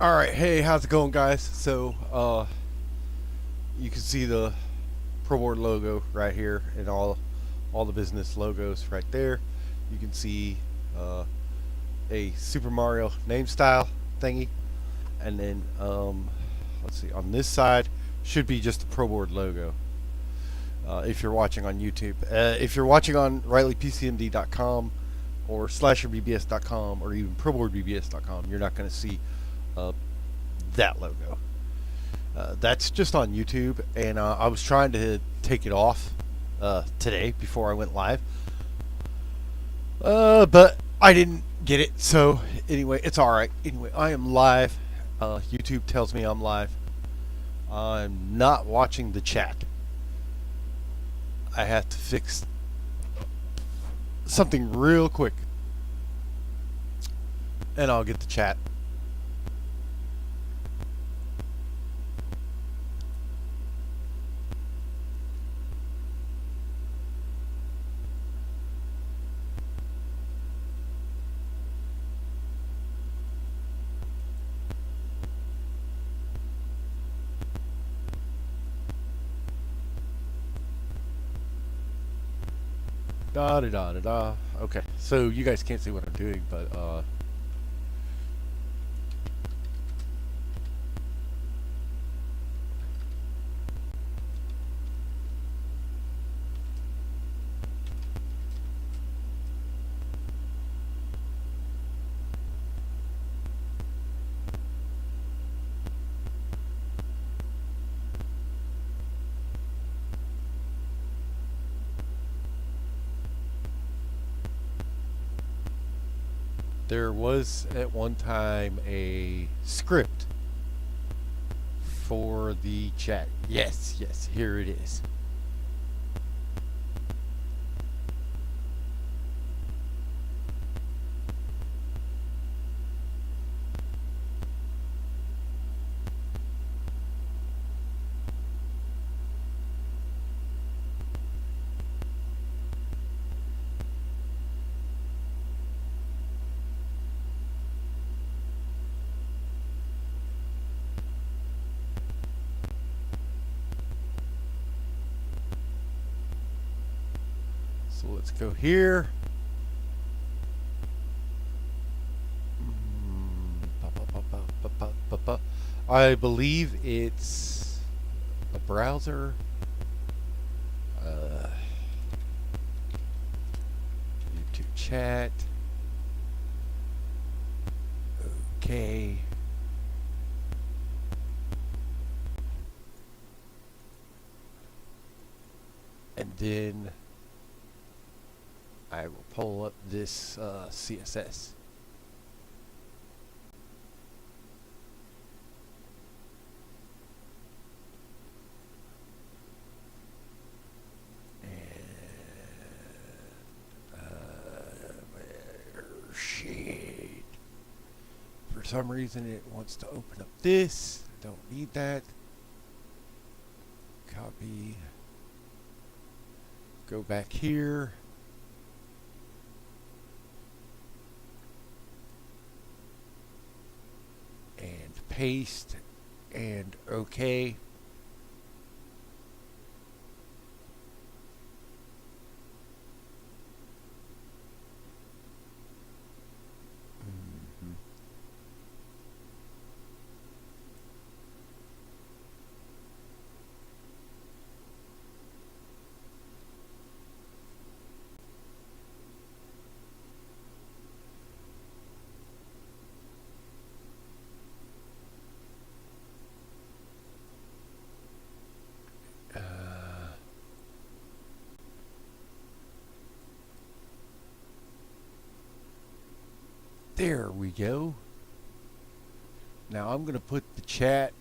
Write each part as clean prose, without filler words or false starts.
All right, hey, how's it going, guys? You can see the ProBoard logo right here, and all the business logos right there. You can see uh, a Super Mario name style thingy, and then let's see, on this side should be just the ProBoard logo. If you're watching on YouTube, if you're watching on RileyPCMD.com or SlasherBBS.com or even ProBoardBBS.com, you're not going to see uh, that logo. That's just on YouTube, and I was trying to take it off today before I went live, but I didn't get it. So anyway, it's all right. Anyway, I am live. YouTube tells me I'm live. I'm not watching the chat. I have to fix something real quick, and I'll get the chat. Da da da da da. Okay, so you guys can't see what I'm doing, but there was at one time a script for the chat. Yes, yes, here it is. So let's go here. I believe it's a browser. Uh, YouTube chat. Okay. And then I will pull up this CSS. Shit. For some reason, it wants to open up this. Don't need that. Copy. Go back here. And paste. And OK. There we go. Now I'm going to put the chat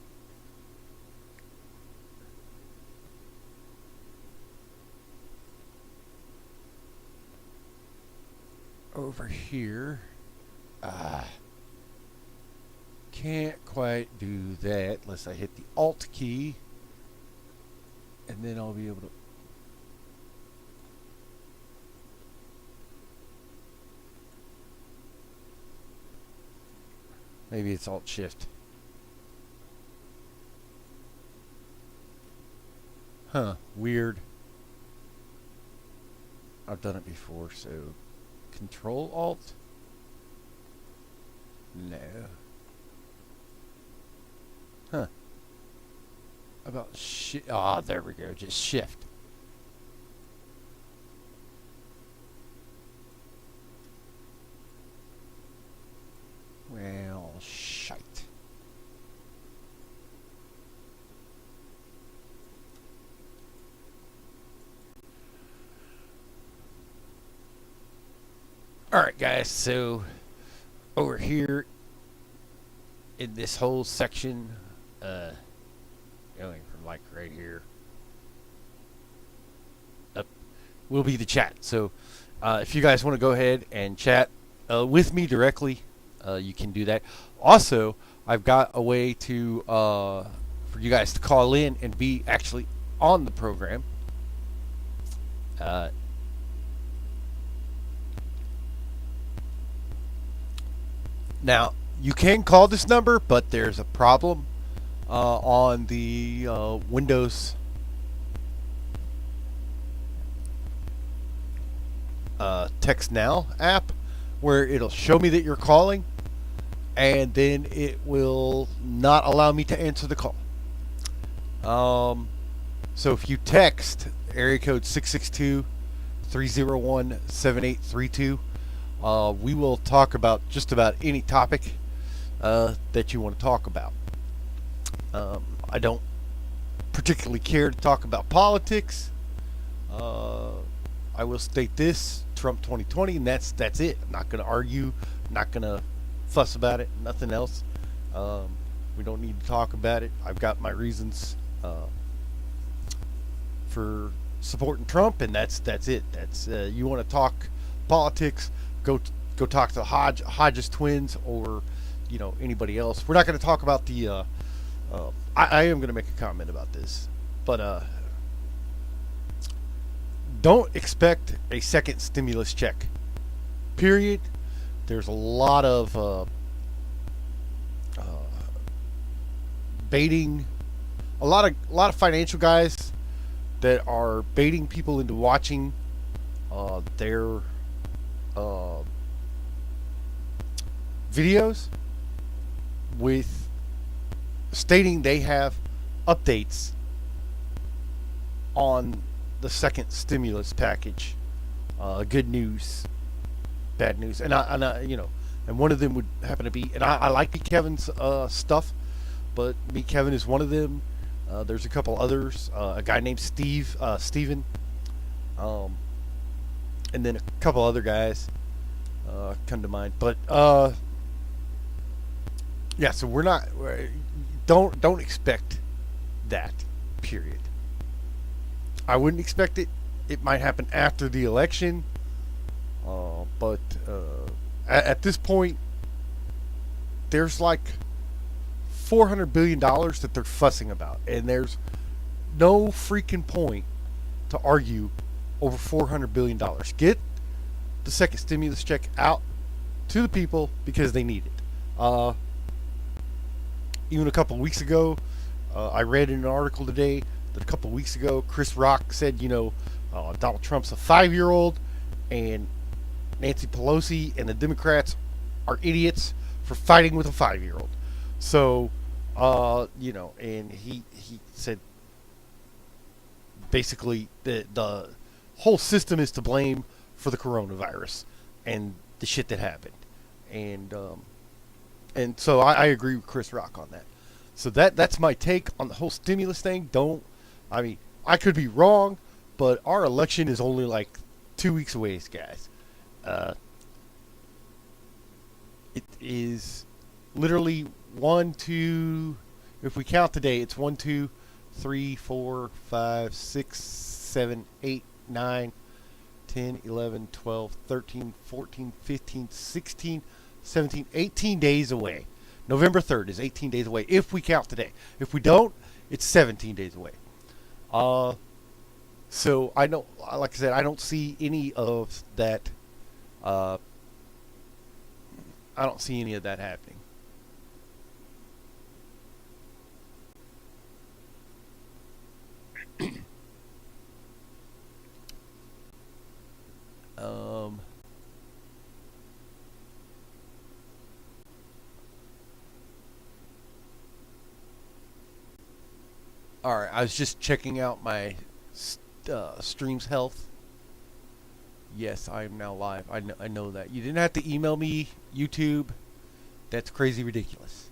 over here. Can't quite do that unless I hit the Alt key, and then I'll be able to. Maybe it's Alt Shift. Huh. Weird. I've done it before, so Control Alt. No. Huh. About Ah, there we go. Just Shift. Well, shite. Alright, guys, so over here in this whole section, going from like right here up, will be the chat. So if you guys want to go ahead and chat with me directly, you can do that. Also, I've got a way to for you guys to call in and be actually on the program. Now, you can call this number, but there's a problem on the Windows Text Now app, where it'll show me that you're calling, and then it will not allow me to answer the call. So if you text area code 662-301-7832, we will talk about just about any topic that you want to talk about. I don't particularly care to talk about politics. I will state this: Trump 2020, and that's it. I'm not going to argue. I'm not going to fuss about it. Nothing else. We don't need to talk about it. I've got my reasons for supporting Trump, and that's it. That's you want to talk politics, go talk to Hodges twins, or anybody else. We're not going to talk about the. I am going to make a comment about this, but don't expect a second stimulus check. Period. There's a lot of baiting, a lot of financial guys that are baiting people into watching their videos with stating they have updates on the second stimulus package, good news, bad news, and and one of them would happen to be, and I like Meet Kevin's stuff, but Meet Kevin is one of them. There's a couple others, a guy named Steven, and then a couple other guys come to mind. But yeah, so don't expect that. Period. I wouldn't expect it. It might happen after the election, but at this point, there's like $400 billion that they're fussing about, and there's no freaking point to argue over $400 billion. Get the second stimulus check out to the people because they need it. Even a couple of weeks ago, I read in an article today that a couple of weeks ago, Chris Rock said, Donald Trump's a 5-year-old, and Nancy Pelosi and the Democrats are idiots for fighting with a 5-year-old. So, and he said basically the whole system is to blame for the coronavirus and the shit that happened. And so I agree with Chris Rock on that. So that's my take on the whole stimulus thing. I could be wrong, but our election is only like 2 weeks away, guys. It is literally 1, 2, if we count today, it's 1, 2, 3, 4, 5, 6, 7, 8, 9, 10, 11, 12, 13, 14, 15, 16, 17, 18 days away. November 3rd is 18 days away if we count today. If we don't, it's 17 days away. So I don't, like I said, I don't see any of that. I don't see any of that happening. Um, all right, I was just checking out my stream's health. Yes, I am now live. I know that. You didn't have to email me, YouTube. That's crazy ridiculous.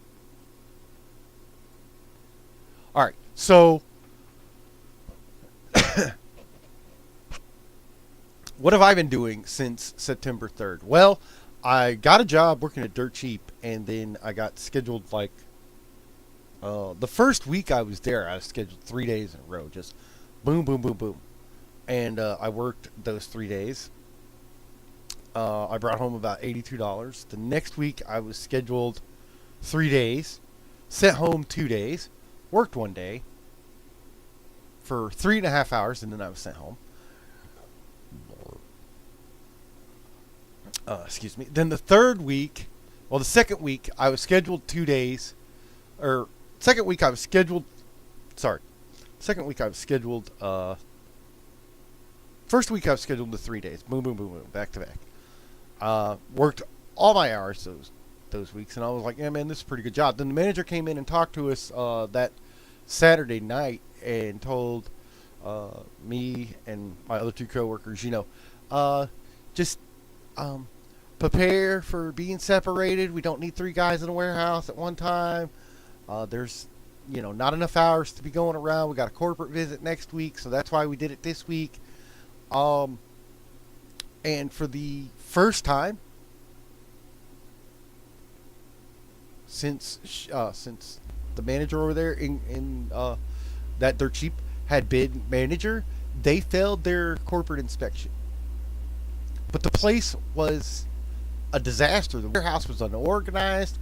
All right, so what have I been doing since September 3rd? Well, I got a job working at Dirt Cheap, and then I got scheduled like the first week I was there. I was scheduled 3 days in a row, just boom, boom, boom, boom, and I worked those 3 days. I brought home about $82. The next week I was scheduled 3 days, sent home 2 days, worked 1 day for 3.5 hours, and then I was sent home. Excuse me. Then the third week, well, the second week, I was scheduled 2 days, or second week I was scheduled, sorry, second week I was scheduled, first week I was scheduled to 3 days, boom, boom, boom, boom, back to back. Worked all my hours those weeks, and I was like, yeah, man, this is a pretty good job. Then the manager came in and talked to us that Saturday night and told me and my other two coworkers, just prepare for being separated. We don't need three guys in a warehouse at one time. There's, not enough hours to be going around. We got a corporate visit next week, so that's why we did it this week. And for the first time since the manager over there in that Dirt Cheap had been manager, they failed their corporate inspection. But the place was a disaster. The warehouse was unorganized.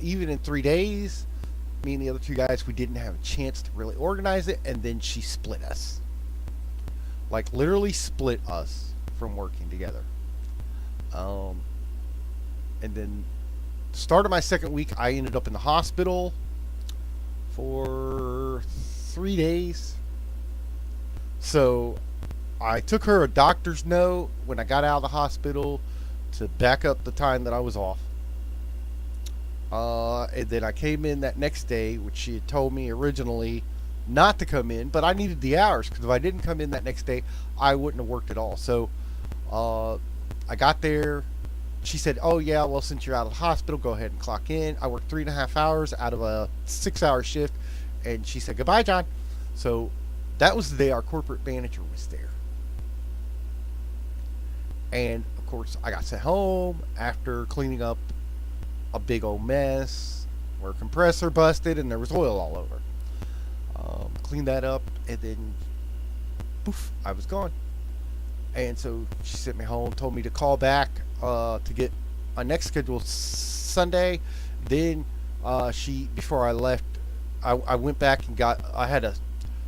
Even in 3 days, me and the other two guys, we didn't have a chance to really organize it. And then she split us. Like, literally split us from working together. And then, start of my second week, I ended up in the hospital for 3 days. So I took her a doctor's note when I got out of the hospital to back up the time that I was off. And then I came in that next day, which she had told me originally not to come in, but I needed the hours because if I didn't come in that next day, I wouldn't have worked at all. So I got there. She said, oh, yeah, well, since you're out of the hospital, go ahead and clock in. I worked 3.5 hours out of a 6-hour shift. And she said, goodbye, John. So that was the day our corporate manager was there. And, of course, I got sent home after cleaning up a big old mess where a compressor busted and there was oil all over. Cleaned that up, and then, poof, I was gone. And so she sent me home, told me to call back to get my next schedule Sunday. Then before I left, I went back and I had a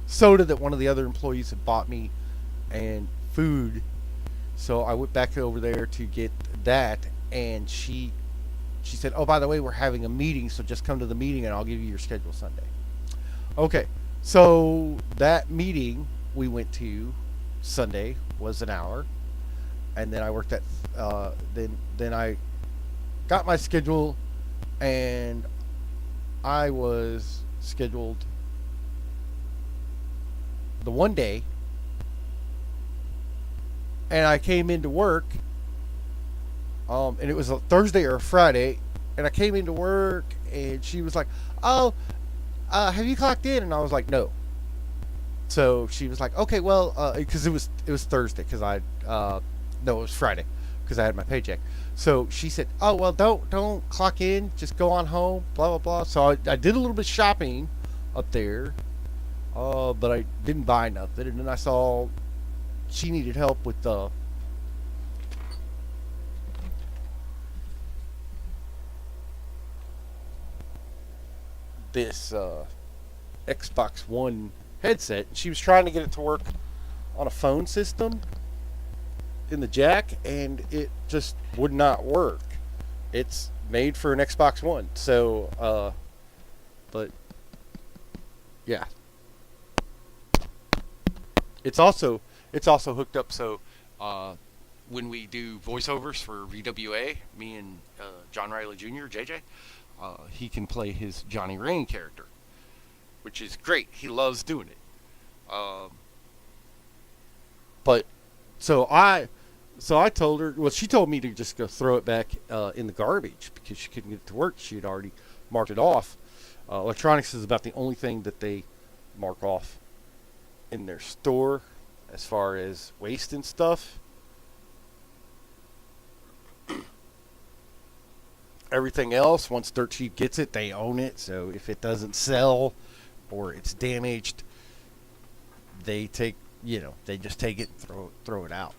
soda that one of the other employees had bought me and food. So I went back over there to get that, and she said, oh, by the way, we're having a meeting, so just come to the meeting and I'll give you your schedule Sunday. Okay, so that meeting we went to Sunday was an hour, and then I worked at then I got my schedule, and I was scheduled the 1 day, and I came into work, and it was a Thursday or a Friday, and I came into work, and she was like, oh, have you clocked in? And I was like, no. So she was like, okay, well, because it was Thursday, because no, it was Friday, because I had my paycheck. So she said, oh, well, don't clock in, just go on home, blah, blah, blah. So I did a little bit of shopping up there, but I didn't buy nothing. And then I saw she needed help with this Xbox One headset. She was trying to get it to work on a phone system in the jack, and it just would not work. It's made for an Xbox One, so but yeah, it's also hooked up, so when we do voiceovers for VWA, me and John Riley Jr., JJ, he can play his Johnny Rain character, which is great. He loves doing it. Um, but so I told her. Well, she told me to just go throw it back in the garbage because she couldn't get it to work. She had already marked it off. Electronics is about the only thing that they mark off in their store as far as waste and stuff. Everything else, once Dirt Cheap gets it, they own it. So if it doesn't sell or it's damaged, they take, they just take it and throw it out.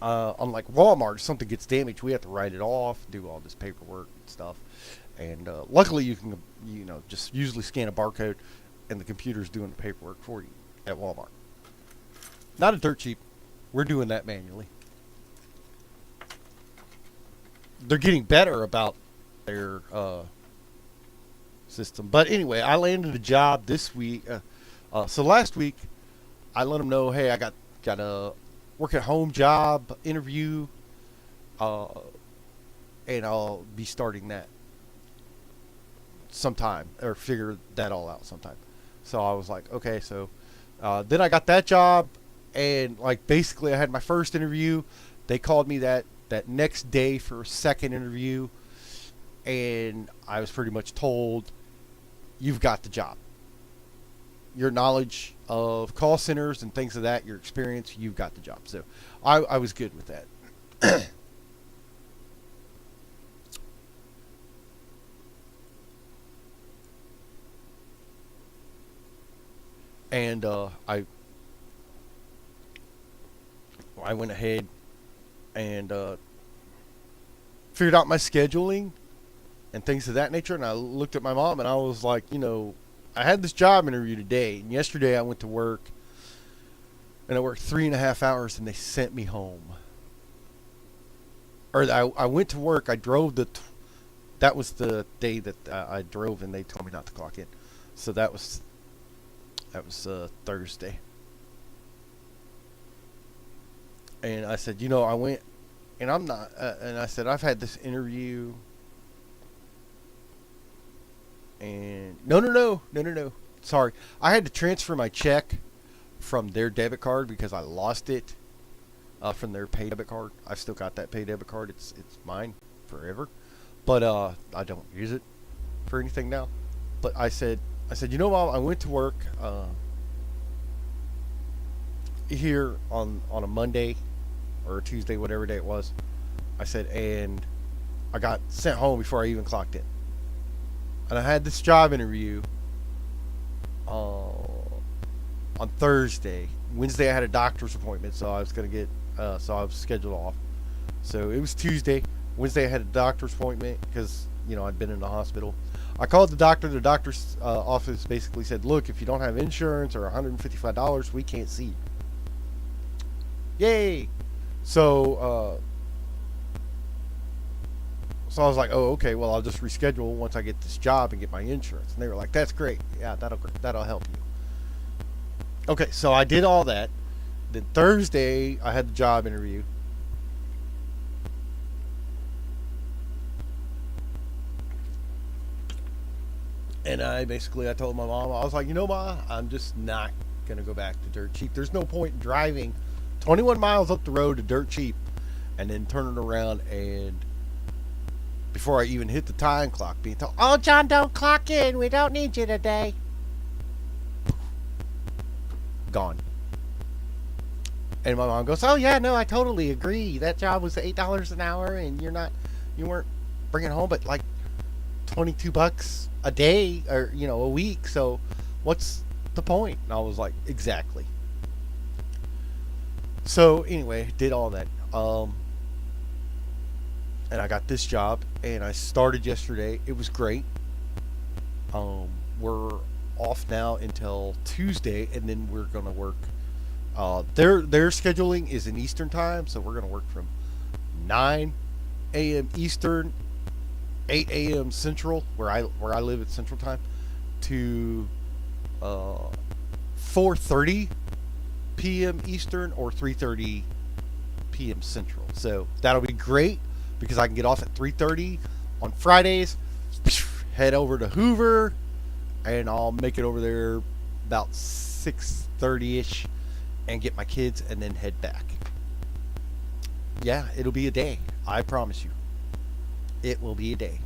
Unlike Walmart, if something gets damaged, we have to write it off, do all this paperwork and stuff. And luckily, you can, just usually scan a barcode, and the computer's doing the paperwork for you at Walmart. Not at Dirt Cheap. We're doing that manually. They're getting better about their system. But anyway, I landed a job this week. So last week, I let them know, hey, I got a work at home job interview, and I'll be starting that sometime, or figure that all out sometime. So I was like, okay. So then I got that job, and like basically I had my first interview. They called me that next day for a second interview, and I was pretty much told, you've got the job. Your knowledge of call centers and things of that, your experience, you've got the job. So I was good with that. And I went ahead and figured out my scheduling and things of that nature. And I looked at my mom and I was like, I had this job interview today. And yesterday I went to work and I worked 3.5 hours and they sent me home. Or I went to work. I drove that was the day that I drove and they told me not to clock in. So that was Thursday. And I said, I went, and I'm not, and I said, I've had this interview, and no. Sorry. I had to transfer my check from their debit card because I lost it from their pay debit card. I've still got that pay debit card. It's mine forever. But I don't use it for anything now. But I said, Mom, I went to work here on a Monday or a Tuesday, whatever day it was. I said, and I got sent home before I even clocked in. And I had this job interview on Thursday. Wednesday I had a doctor's appointment, so I was gonna get so I was scheduled off. So it was Tuesday. Wednesday I had a doctor's appointment because I'd been in the hospital. I called the doctor. The doctor's office basically said, look, if you don't have insurance or $155, we can't see you. Yay! So I was like, oh, okay, well, I'll just reschedule once I get this job and get my insurance. And they were like, that's great. Yeah, that'll help you. Okay, so I did all that. Then Thursday, I had the job interview. And I told my mom, I was like, Ma, I'm just not going to go back to Dirt Cheap. There's no point in driving 21 miles up the road to Dirt Cheap and then turning around and before I even hit the time clock being told, oh, John, don't clock in. We don't need you today. Gone. And my mom goes, oh, yeah, no, I totally agree. That job was $8 an hour and you weren't bringing home but like $22 a day or a week, so what's the point? And I was like, exactly. So anyway, did all that, and I got this job and I started yesterday. It was great. We're off now until Tuesday, and then we're gonna work, their scheduling is in Eastern time, so we're gonna work from 9 a.m. Eastern, 8 a.m. Central, where I live at Central Time, to 4:30 p.m. Eastern or 3:30 p.m. Central. So that'll be great because I can get off at 3:30 on Fridays, head over to Hoover, and I'll make it over there about 6:30 ish, and get my kids, and then head back. Yeah, it'll be a day. I promise you, it will be a day.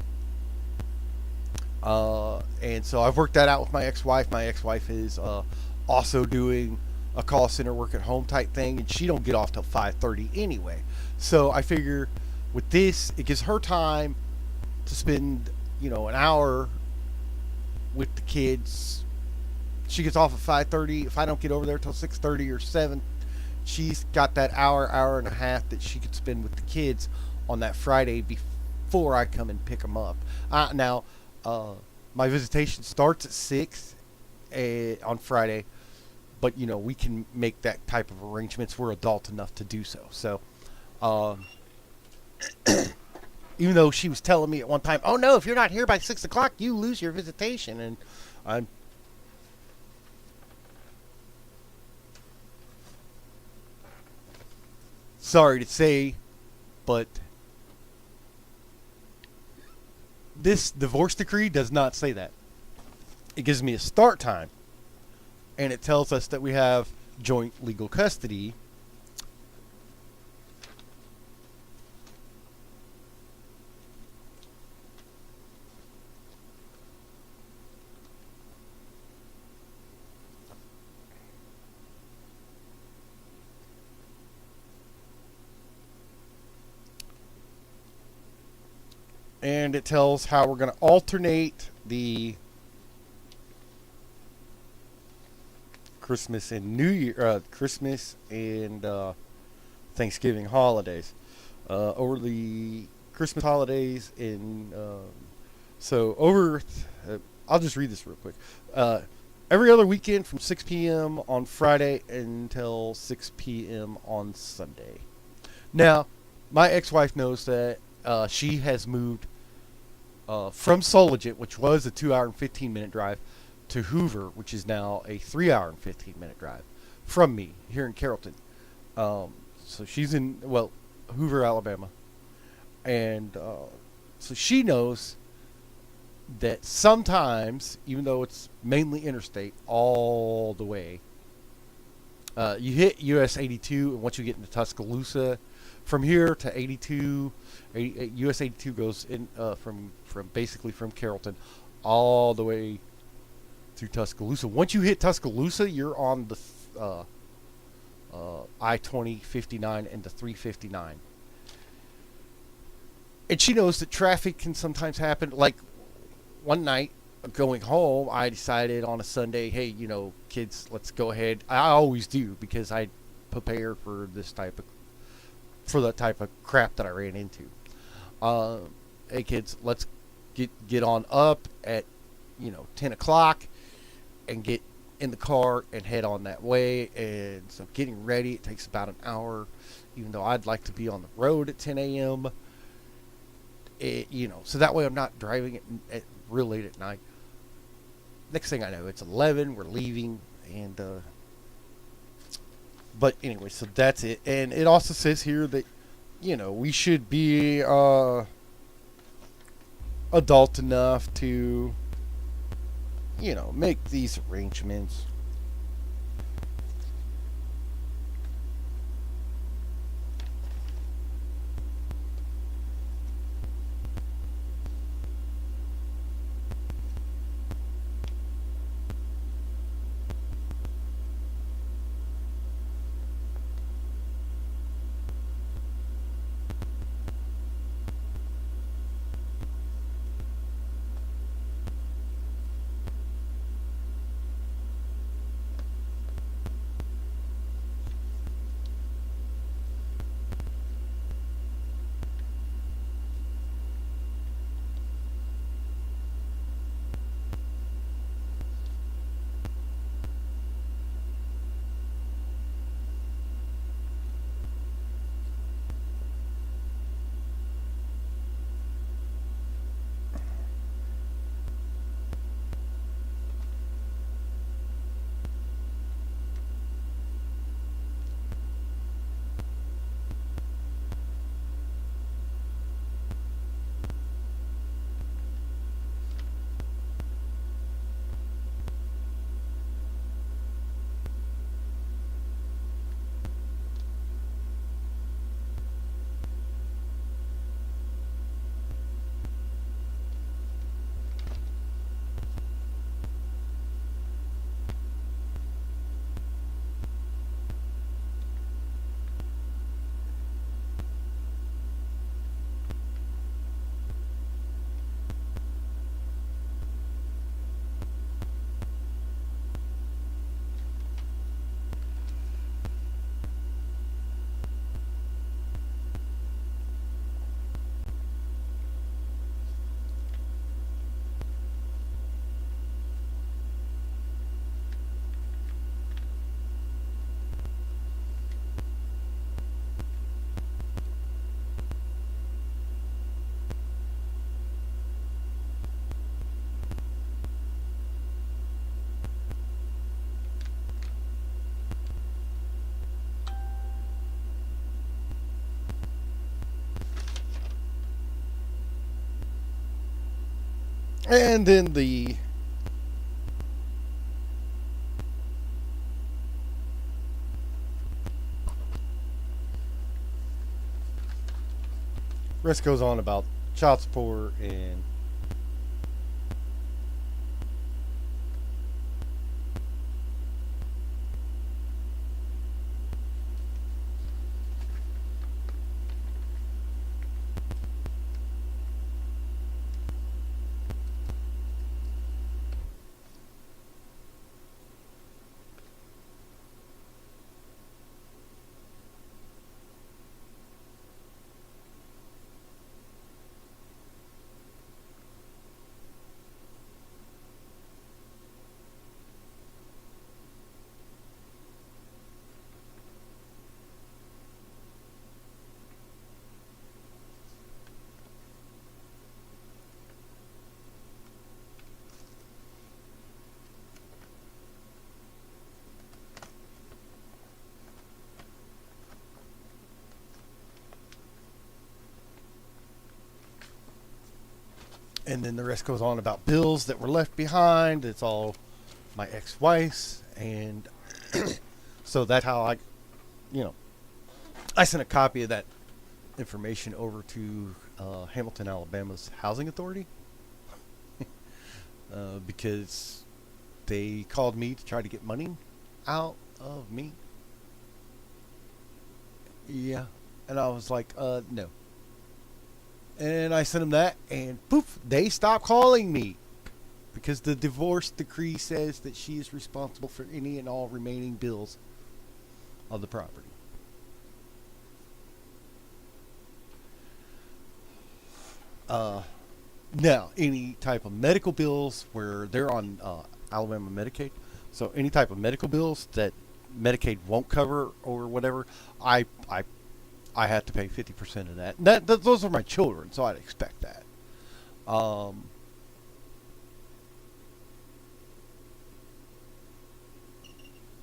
And so I've worked that out with my ex-wife. My ex-wife is also doing a call center work at home type thing, and she don't get off till 5:30 anyway. So I figure with this, it gives her time to spend, an hour with the kids. She gets off at 5:30. If I don't get over there till 6:30 or 7, she's got that hour and a half that she could spend with the kids on that Friday before I come and pick them up. Now, my visitation starts at 6 on Friday, but we can make that type of arrangements. We're adult enough to do so. So, even though she was telling me at one time, "Oh no, if you're not here by 6 o'clock, you lose your visitation," and I'm sorry to say, but this divorce decree does not say that. It gives me a start time, and it tells us that we have joint legal custody. And it tells how we're going to alternate the Christmas and Christmas and Thanksgiving holidays. Over the Christmas holidays I'll just read this real quick. Every other weekend from 6 p.m. on Friday until 6 p.m. on Sunday. Now, my ex-wife knows that she has moved from Soligent, which was a 2 hour and 15-minute drive, to Hoover, which is now a 3 hour and 15-minute drive from me here in Carrollton. So she's in, Hoover, Alabama. And so she knows that sometimes, even though it's mainly interstate all the way, you hit US 82, and once you get into Tuscaloosa, from here to 82, US 82 goes in from basically from Carrollton all the way through Tuscaloosa. Once you hit Tuscaloosa, you're on the I-20, 59, and the 359. And she knows that traffic can sometimes happen. Like one night going home, I decided on a Sunday, hey, kids, let's go ahead. I always do because I prepare for that type of crap that I ran into. Hey kids, let's get on up at 10 o'clock and get in the car and head on that way. And so getting ready, it takes about an hour, even though I'd like to be on the road at 10 a.m. So that way I'm not driving at real late at night. Next thing I know, it's 11, we're leaving, and but anyway, so that's it. And it also says here that we should be adult enough to make these arrangements. And then the rest goes on about child support and then the rest goes on about bills that were left behind. It's all my ex-wife's, and so that's how you know, I sent a copy of that information over to Hamilton, Alabama's housing authority because they called me to try to get money out of me. Yeah, and I was like, no. And I sent them that, and poof, they stopped calling me because the divorce decree says that she is responsible for any and all remaining bills of the property. Now, any type of medical bills where they're on Alabama Medicaid, so any type of medical bills that Medicaid won't cover or whatever, I have to pay 50% of that. Those are my children, so I'd expect that. Um,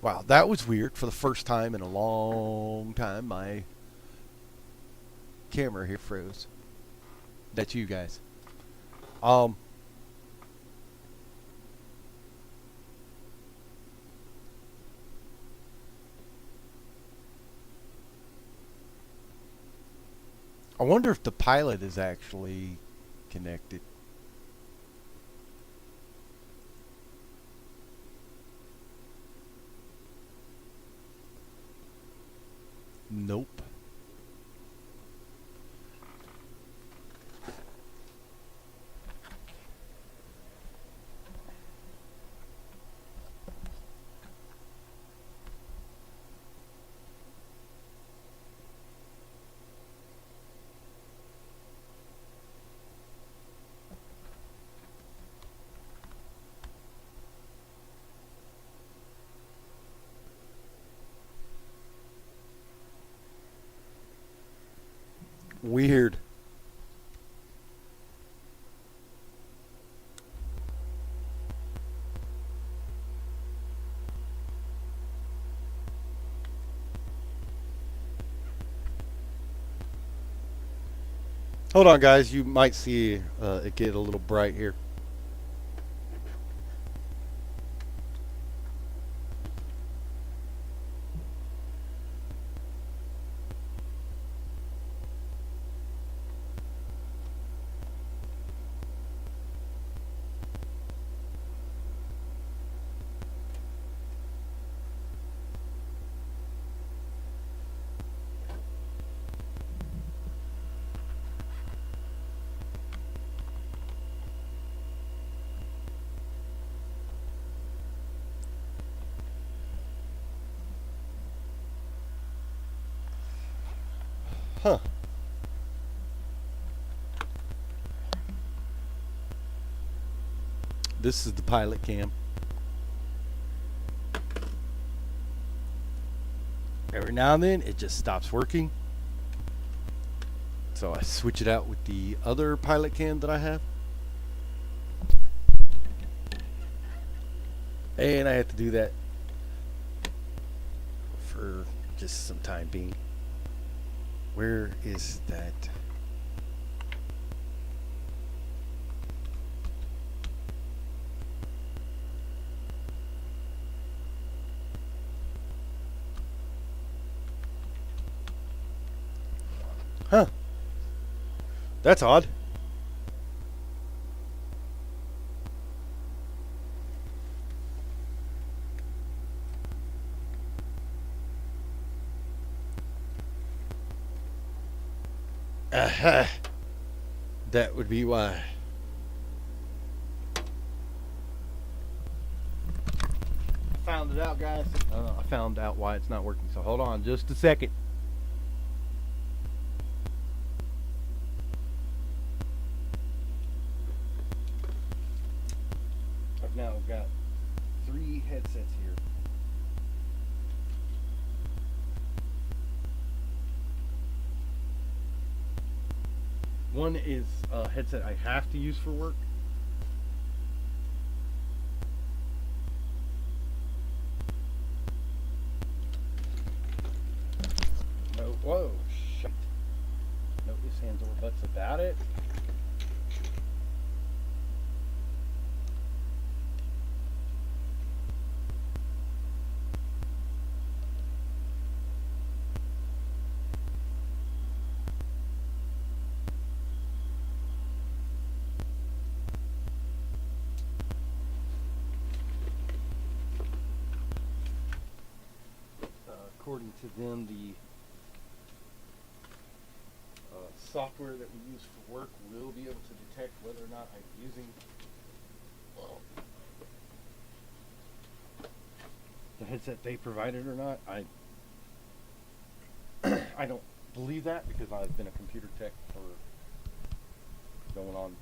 wow, that was weird. For the first time in a long time, my camera here froze. That's you guys. Um, I wonder if the pilot is actually connected. Nope. Weird. Hold on, guys. You might see it get a little bright here. Huh. This is the pilot cam. Every now and then it just stops working. So I switch it out with the other pilot cam that I have. And I have to do that for just some time being. Where is that? Huh. That's odd. That would be why. I found it out, guys. I found out why it's not working. So hold on just a second. I've now got 3 headsets here. One is a headset I have to use for work. No, whoa, shit. No ifs, ands, or buts about it. According to them, the software that we use for work will be able to detect whether or not I'm using the headset they provided or not. I don't believe that because I've been a computer tech for going on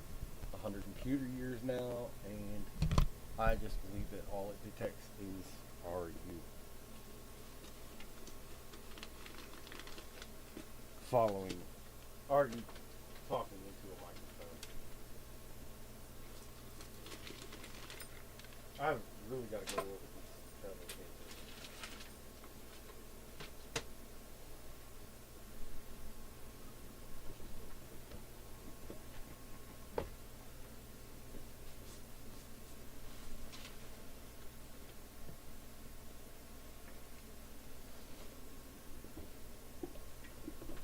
100 computer years now, and I just believe that all it detects is are you following, are you talking into a microphone. I've really got to go over these travel cases.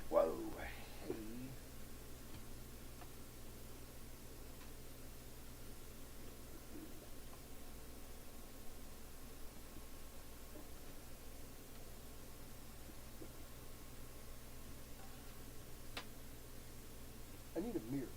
Whoa, hey. I need a mirror.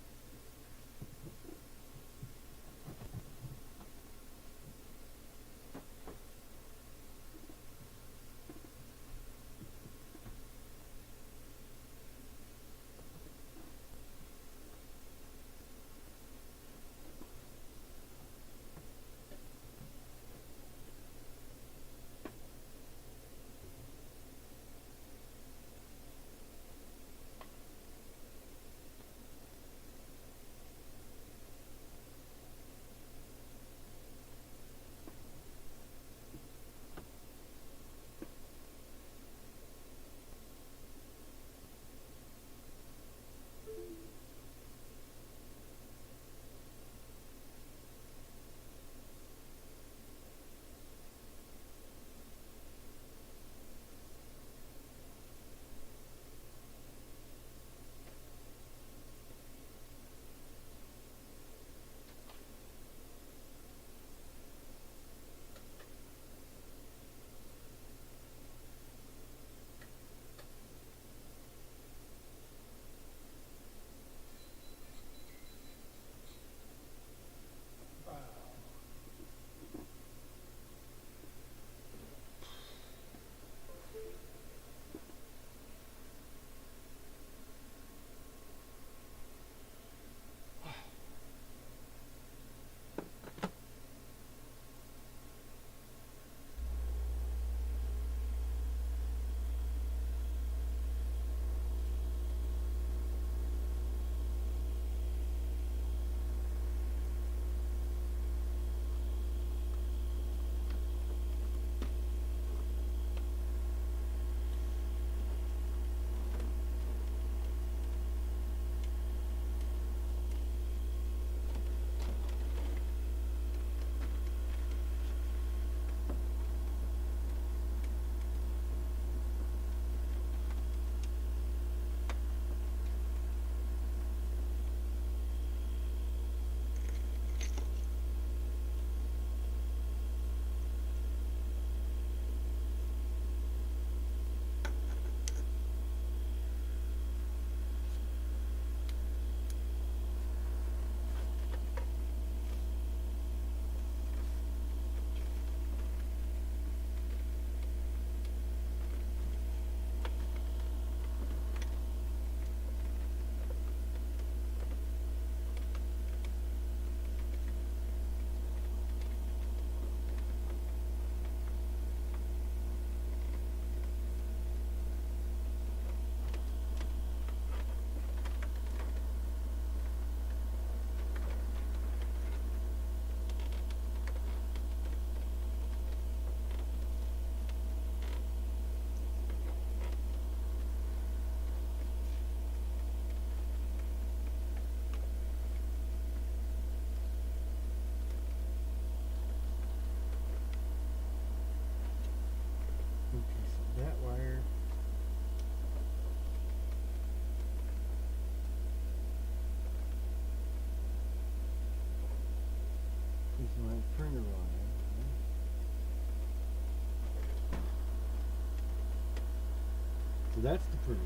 that's the pretty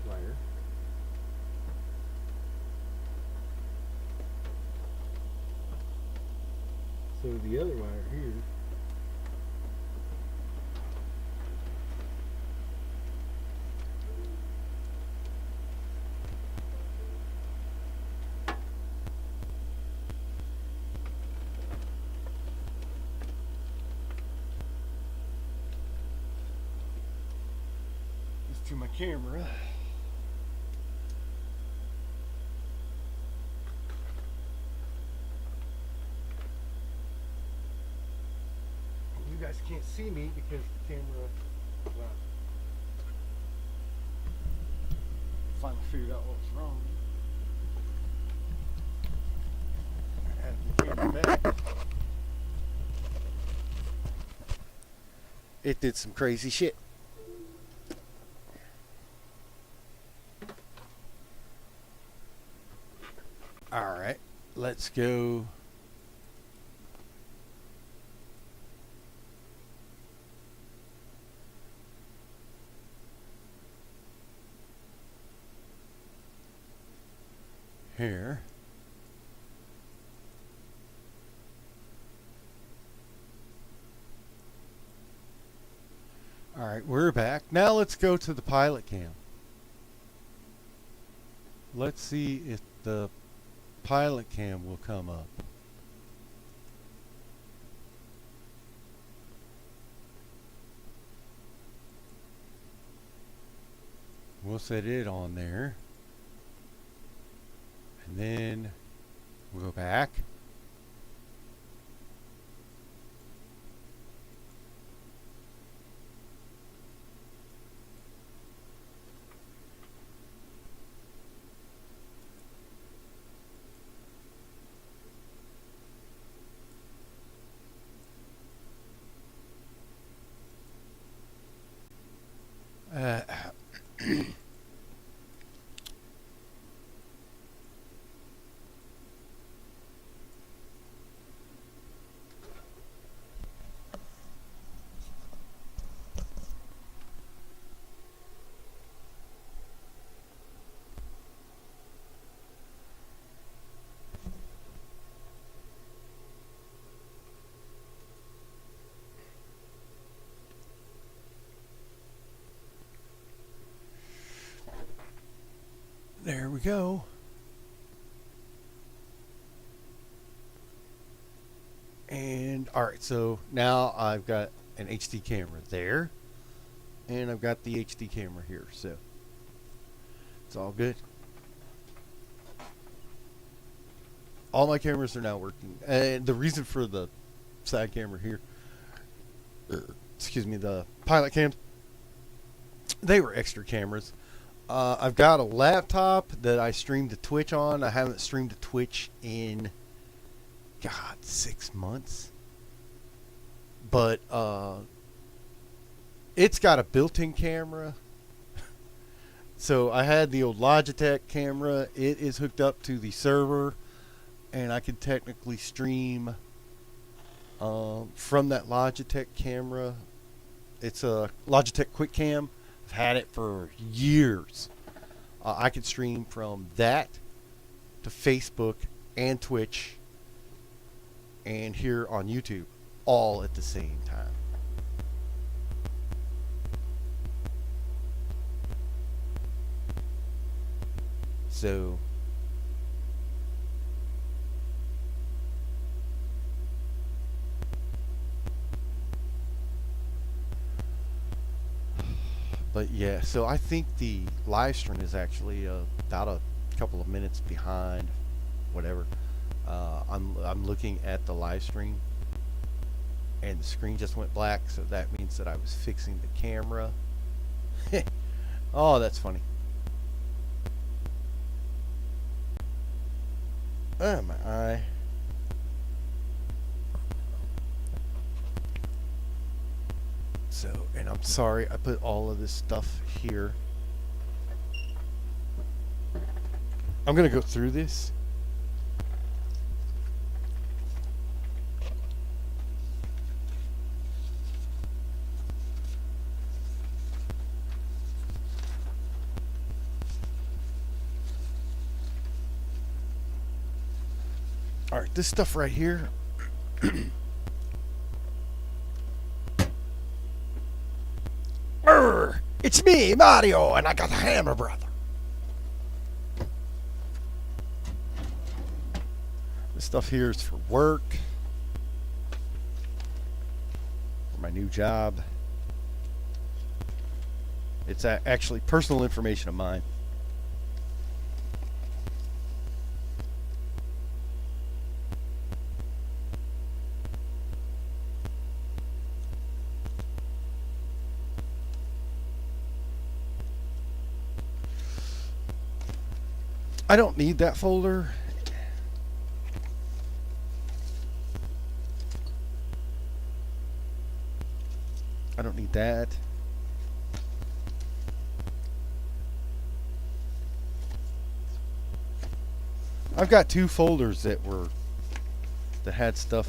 wire. So the other wire here is to my camera. You guys can't see me because the camera, well, finally figured out what was wrong. I had the camera back. It did some crazy shit. Alright, let's go. Here. Alright, we're back. Now let's go to the pilot cam. Let's see if the pilot cam will come up. We'll set it on there. And then we'll go back. There we go. And alright, so now I've got an HD camera there, and I've got the HD camera here, so it's all good. All my cameras are now working, and the reason for the side camera here, excuse me, the pilot cams, they were extra cameras. I've got a laptop that I stream to Twitch on. I haven't streamed to Twitch in, God, 6 months. But it's got a built-in camera. So I had the old Logitech camera. It is hooked up to the server, and I can technically stream from that Logitech camera. It's a Logitech QuickCam. I've had it for years. I can stream from that to Facebook and Twitch and here on YouTube all at the same time. So but yeah, so I think the live stream is actually about a couple of minutes behind, whatever. I'm looking at the live stream, and the screen just went black, so that means that I was fixing the camera. Oh, that's funny. Oh, my eye. So, and I'm sorry I put all of this stuff here. I'm gonna go through this. All right, this stuff right here. It's me, Mario, and I got the hammer, brother. This stuff here is for work, for my new job. It's actually personal information of mine. I don't need that folder. I don't need that. I've got 2 folders that had stuff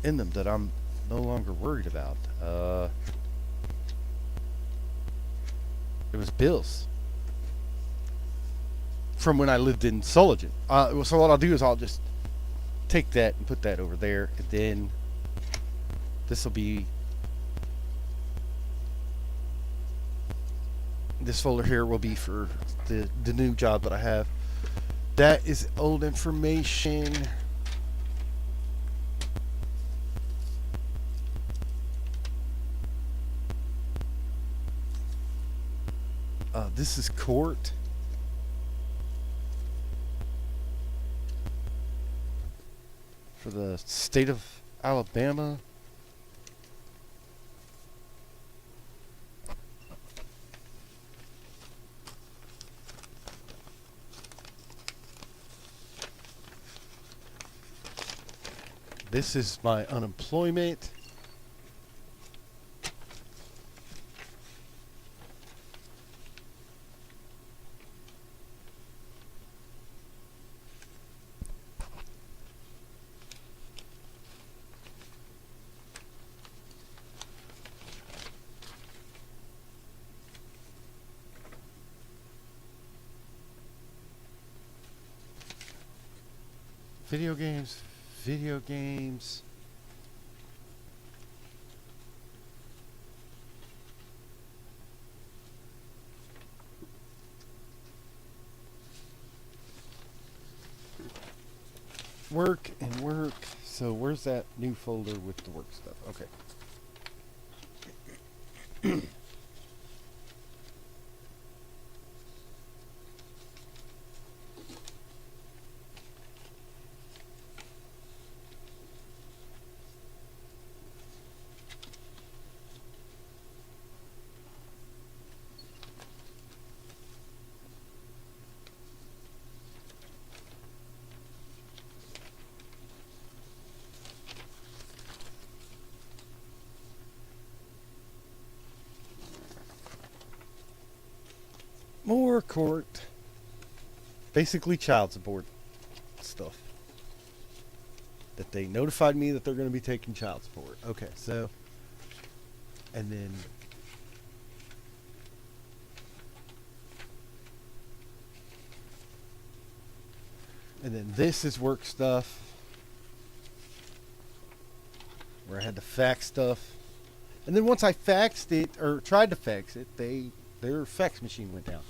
in them that I'm no longer worried about. It was bills from when I lived in Sullivan. So what I'll do is I'll just take that and put that over there, and then this will be, this folder here will be for the new job that I have. That is old information. This is court. For the state of Alabama. This is my unemployment. Video games, video games. Work and work. So where's that new folder with the work stuff? Okay. More court. Basically child support stuff. That they notified me that they're going to be taking child support. Okay, so. And then. And then this is work stuff. Where I had to fax stuff. And then once I faxed it, or tried to fax it, their fax machine went down.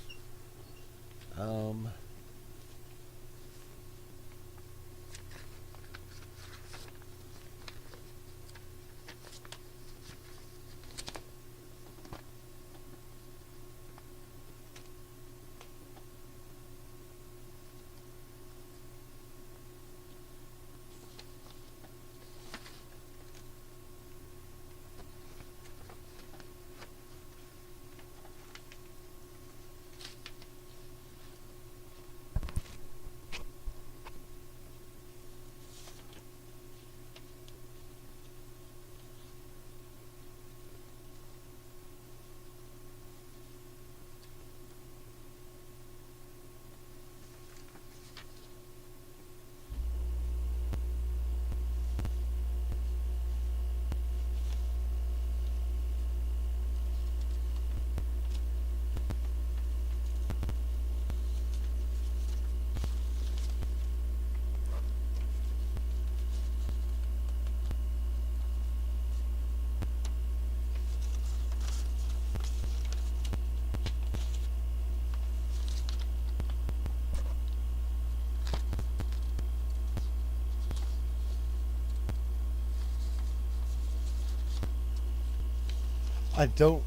I don't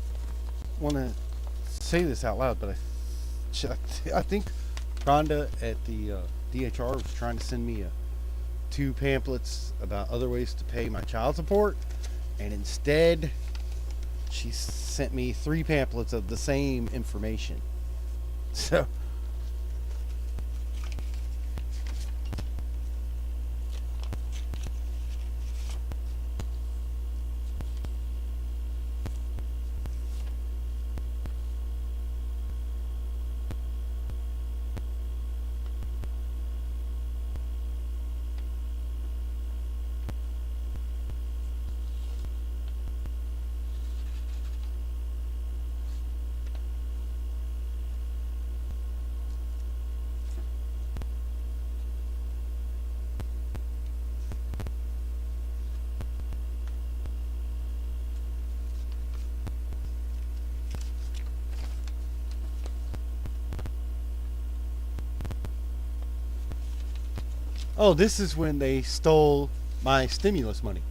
want to say this out loud, but I think Rhonda at the DHR was trying to send me two pamphlets about other ways to pay my child support, and instead she sent me three pamphlets of the same information. So oh, this is when they stole my stimulus money.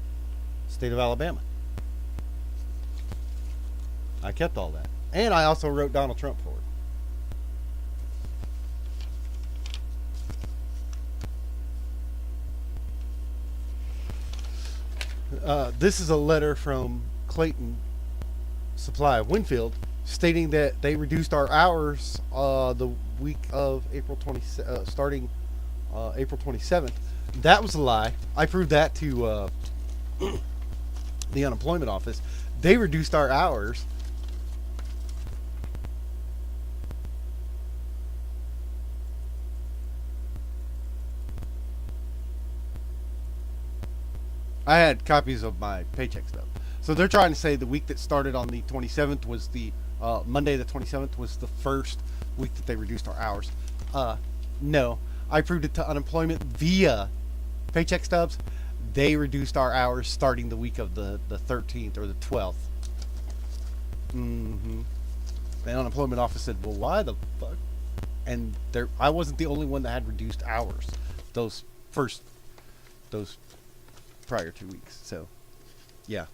State of Alabama. I kept all that. And I also wrote Donald Trump for it. This is a letter from Clayton Supply of Winfield stating that they reduced our hours the week of April 20, starting April 27th. That was a lie. I proved that to the unemployment office. They reduced our hours. I had copies of my paycheck stub. So they're trying to say the week that started on the 27th was the Monday the 27th was the first week that they reduced our hours. No. I proved it to unemployment via paycheck stubs. They reduced our hours starting the week of the 13th or the 12th. Mm-hmm. The unemployment office said, well, why the fuck? And I wasn't the only one that had reduced hours those prior 2 weeks. So, yeah.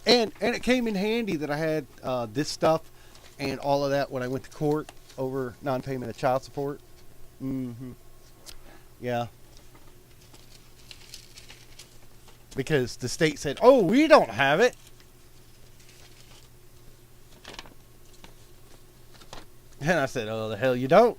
And it came in handy that I had this stuff and all of that when I went to court over non-payment of child support. Mm-hmm. Yeah. Because the state said, oh, we don't have it. And I said, oh, the hell you don't.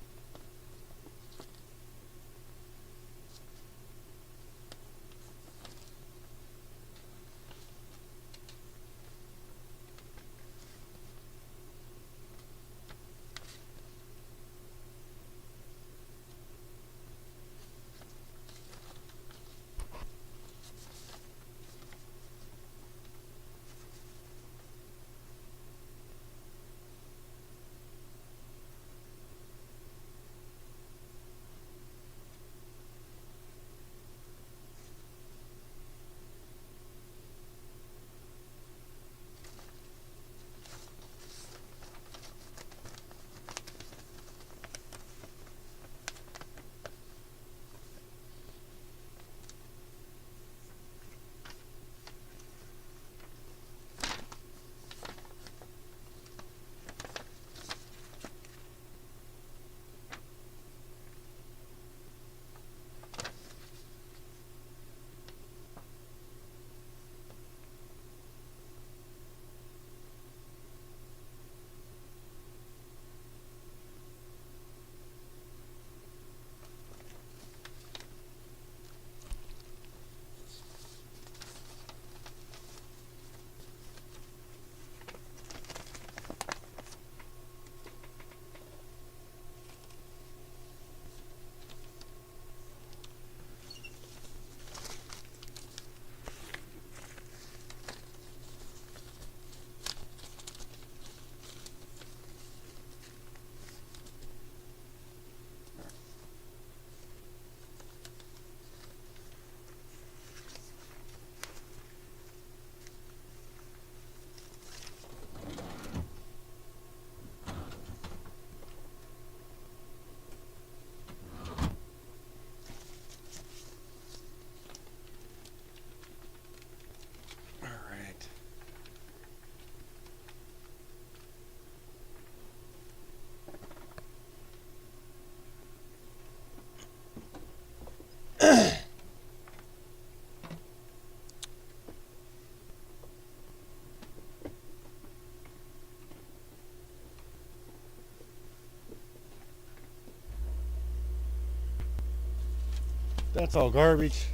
That's all garbage.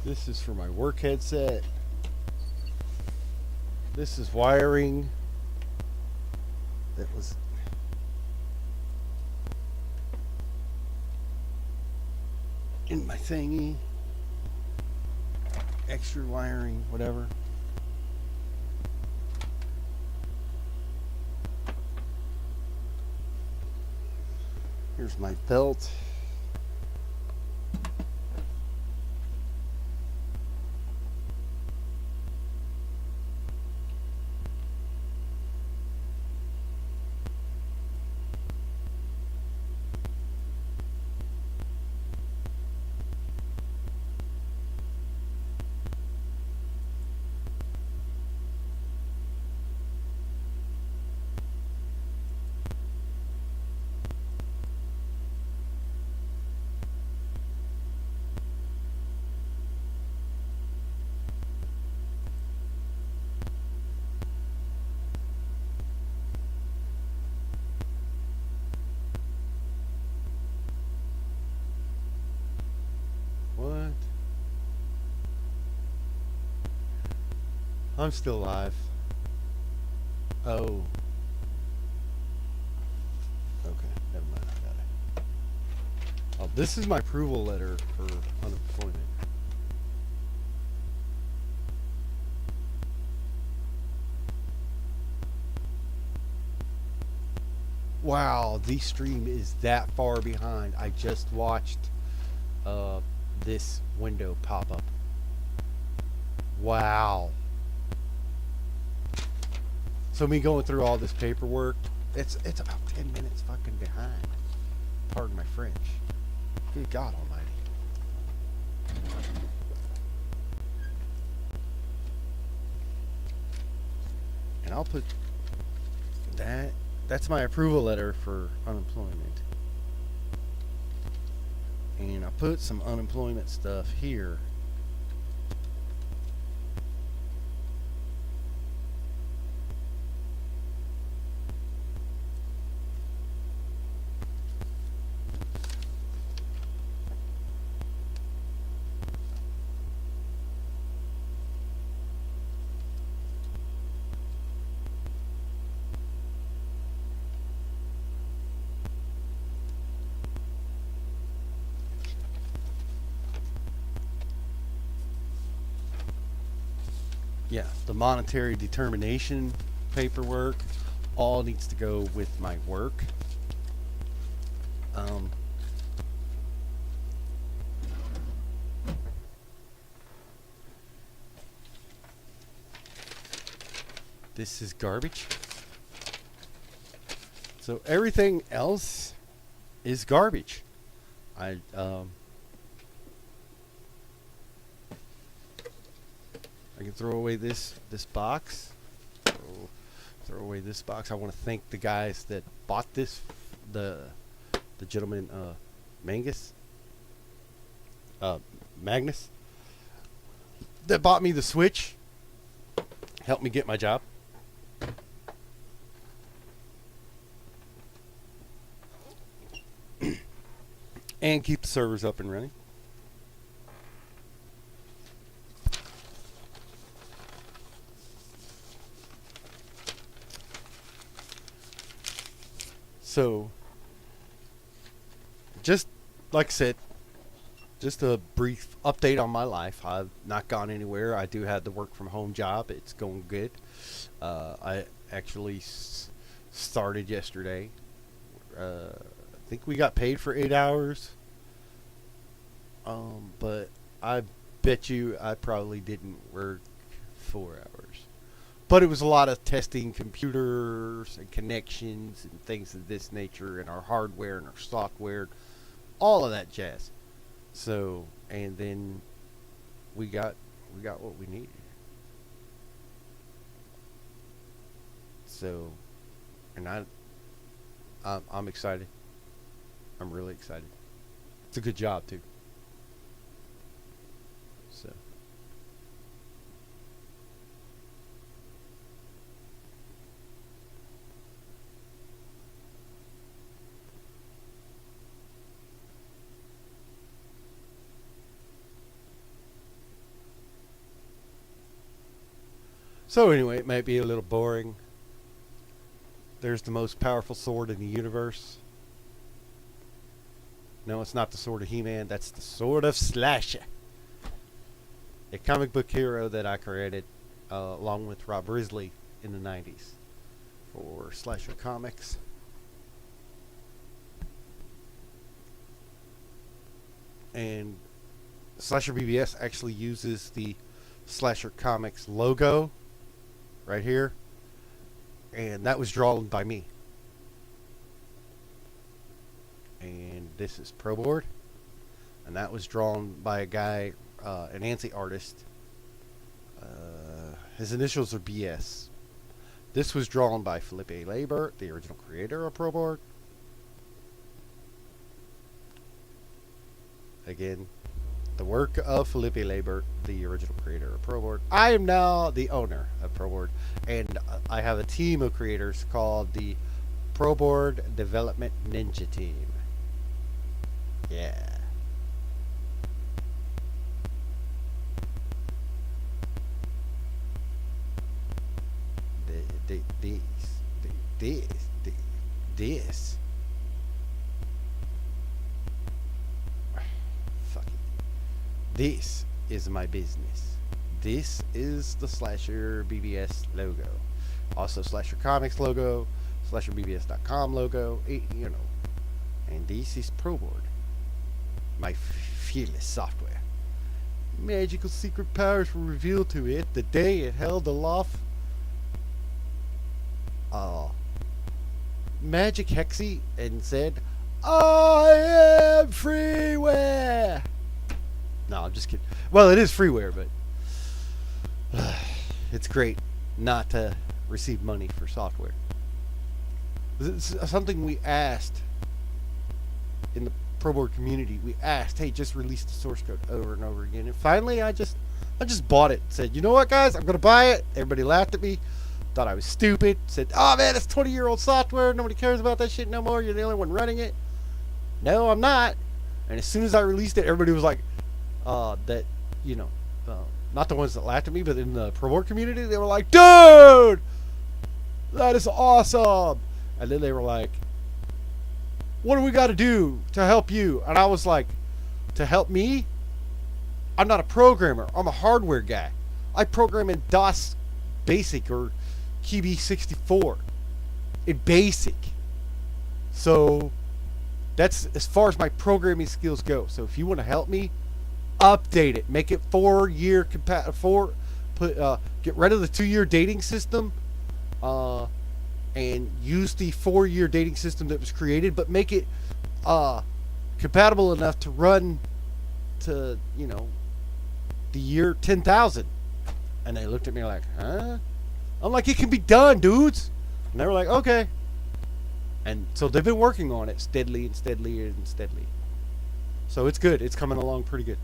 This is for my work headset. This is wiring that was in my thingy. Extra wiring, whatever. Here's my belt. What? I'm still alive. Oh. Okay, never mind. I got it. Oh, this is my approval letter for unemployment. Wow, the stream is that far behind. I just watched this window pop up. Wow. So me going through all this paperwork, it's about 10 minutes fucking behind. Pardon my French. Good God Almighty. And I'll put that. That's my approval letter for unemployment. And I put some unemployment stuff here. Yeah, the monetary determination paperwork all needs to go with my work. Um, this is garbage. So everything else is garbage. I I can throw away this box. Throw away this box. I want to thank the guys that bought this. The gentleman Magnus that bought me the Switch. Helped me get my job. And keep the servers up and running. So, just like I said, just a brief update on my life. I've not gone anywhere. I do have the work from home job. It's going good. I actually started yesterday. I think we got paid for 8 hours. But I bet you I probably didn't work 4 hours. But it was a lot of testing computers and connections and things of this nature and our hardware and our software, all of that jazz. So, and then we got what we needed. So, and I'm excited. I'm really excited. It's a good job too. So. So anyway, it might be a little boring. There's the most powerful sword in the universe. No, it's not the sword of He-Man. That's the sword of Slasher, a comic book hero that I created along with Rob Risley in the 90s for Slasher Comics. And Slasher BBS actually uses the Slasher Comics logo right here, and that was drawn by me. And this is Pro Board, and that was drawn by a guy, an ANSI artist. His initials are BS. This was drawn by Felipe Labert, the original creator of Pro Board. Again, the work of Felipe Labert, the original creator of Pro Board. I am now the owner of Pro Board, and I have a team of creators called the Pro Board Development Ninja Team. Yeah. This. Fuck it. This is my business. This is the Slasher BBS logo. Also Slasher Comics logo, SlasherBBS.com logo, And this is Pro Board, my fearless software. Magical secret powers were revealed to it the day it held aloft magic hexie and said, "I am freeware." No, I'm just kidding. Well, it is freeware, but it's great not to receive money for software. It's something we asked in the Pro Board community. We asked, "Hey, just release the source code over and over again." And finally, I just bought it. Said, "You know what, guys? I'm gonna buy it." Everybody laughed at me, thought I was stupid. Said, "Oh man, it's 20-year-old software. Nobody cares about that shit no more. You're the only one running it." No, I'm not. And as soon as I released it, everybody was like, not the ones that laughed at me, but in the Pro Board community, they were like, "Dude, that is awesome." And then they were like, "What do we got to do to help you?" And I was like, "To help me? I'm not a programmer. I'm a hardware guy. I program in DOS Basic or Kibi 64 in BASIC. So that's as far as my programming skills go. So if you want to help me, update it. Make it 4-year compatible. Get rid of the 2-year dating system. And use the 4-year dating system that was created, but make it compatible enough to run to, the year 10,000. And they looked at me like, "Huh?" I'm like, "It can be done, dudes." And they were like, "Okay." And so they've been working on it steadily and steadily and steadily. So it's good. It's coming along pretty good.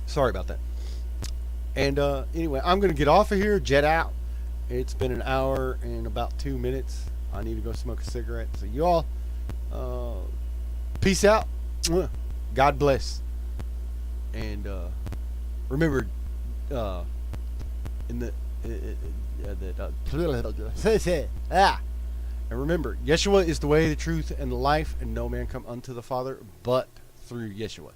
Sorry about that. And anyway, I'm going to get off of here, jet out. It's been an hour and about 2 minutes. I need to go smoke a cigarette. So you all, peace out. God bless. And remember, and remember, Yeshua is the way, the truth, and the life, and no man come unto the Father but through Yeshua.